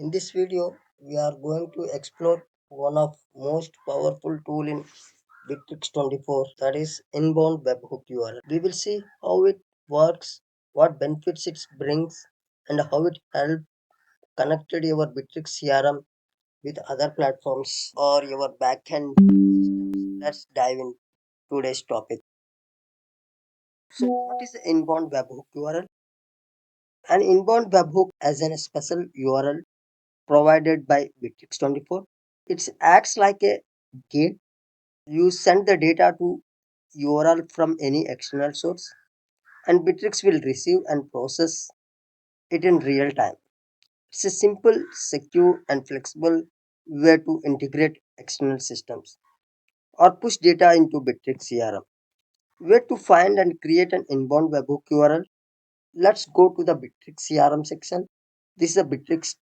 In this video, we are going to explore one of most powerful tool in Bitrix24, that is Inbound Webhook URL. We will see how it works, what benefits it brings, and how it helps connected your Bitrix CRM with other platforms or your backend systems. Let's dive in today's topic. So, what is the Inbound Webhook URL? An inbound webhook as a special URL provided by Bitrix24. It acts like a gate. You send the data to URL from any external source, and Bitrix will receive and process it in real time. It's a simple, secure, and flexible way to integrate external systems or push data into Bitrix CRM. Where to find and create an inbound webhook URL? Let's go to the Bitrix CRM section. This is a Bitrix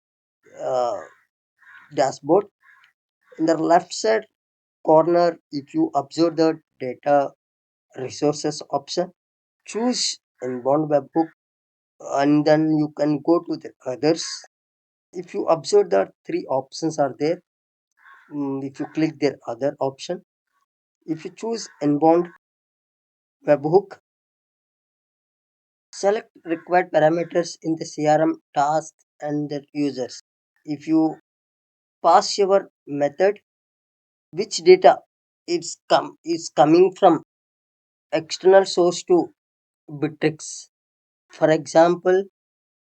uh, dashboard. In the left side corner, if you observe the data resources option, choose inbound webhook and then you can go to the others. If you observe the three options are there, if you click their other option, if you choose inbound webhook, select required parameters in the CRM task and the users. If you pass your method, which data is coming from external source to Bitrix. For example,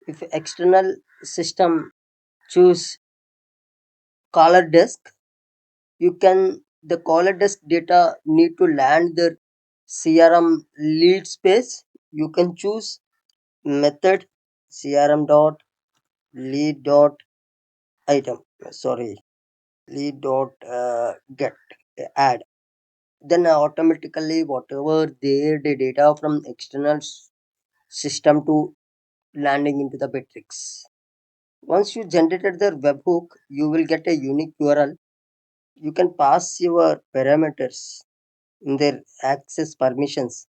if external system choose caller desk, you can the caller desk data need to land the CRM lead space. You can choose method CRM dot lead dot item. Sorry, lead dot get add. Then automatically whatever the data from external system to landing into the Bitrix. Once you generated the webhook, you will get a unique URL. You can pass your parameters in their access permissions.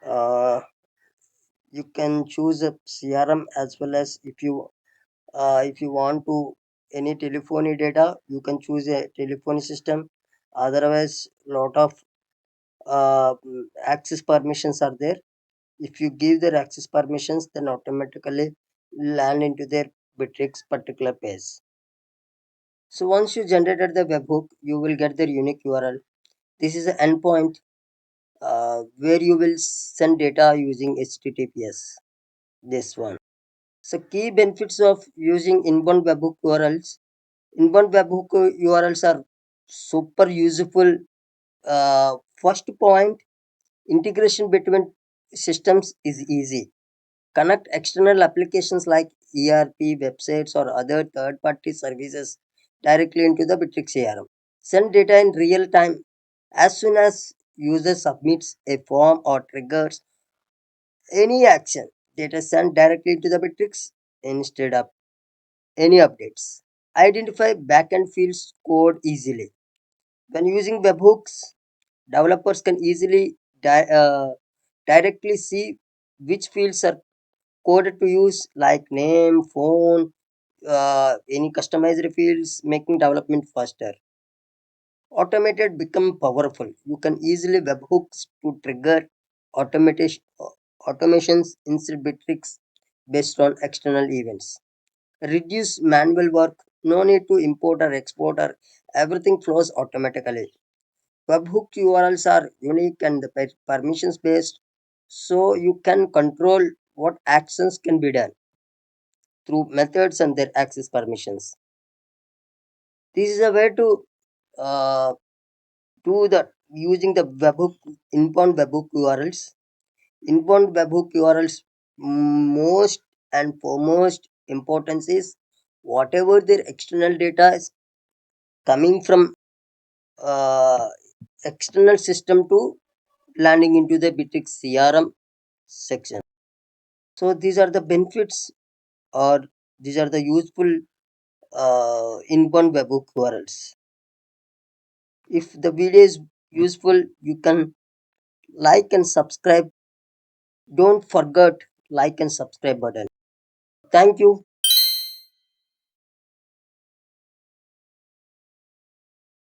Uh, you can choose a CRM as well as if you want to any telephony data, you can choose a telephony system. Otherwise, lot of access permissions are there. If you give their access permissions, then automatically land into their Bitrix particular page. So once you generated the webhook, you will get their unique URL. This is the endpoint where you will send data using HTTPS. This one. So key benefits of using inbound webhook URLs. Inbound webhook URLs are super useful. First point, integration between systems is easy. Connect external applications like ERP, websites, or other third-party services directly into the Bitrix CRM. Send data in real time as soon as user submits a form or triggers any action. Data sent directly to the Bitrix instead of any updates. Identify backend fields code easily. When using webhooks, developers can easily directly see which fields are coded to use, like name, phone, any customized fields, making development faster. Automated become powerful. You can easily webhooks to trigger automation automations instead Bitrix based on external events. Reduce manual work. No need to import or export or everything flows automatically. Webhook URLs are unique and permissions based, so you can control what actions can be done through methods and their access permissions. This is a way to uh, do the using the webhook inbound webhook URLs. Inbound webhook URLs most and foremost importance is whatever their external data is coming from uh, external system to landing into the Bitrix CRM section. So these are the benefits or these are the useful inbound webhook URLs. If the video is useful, you can like and subscribe. Don't forget like and subscribe button. Thank you.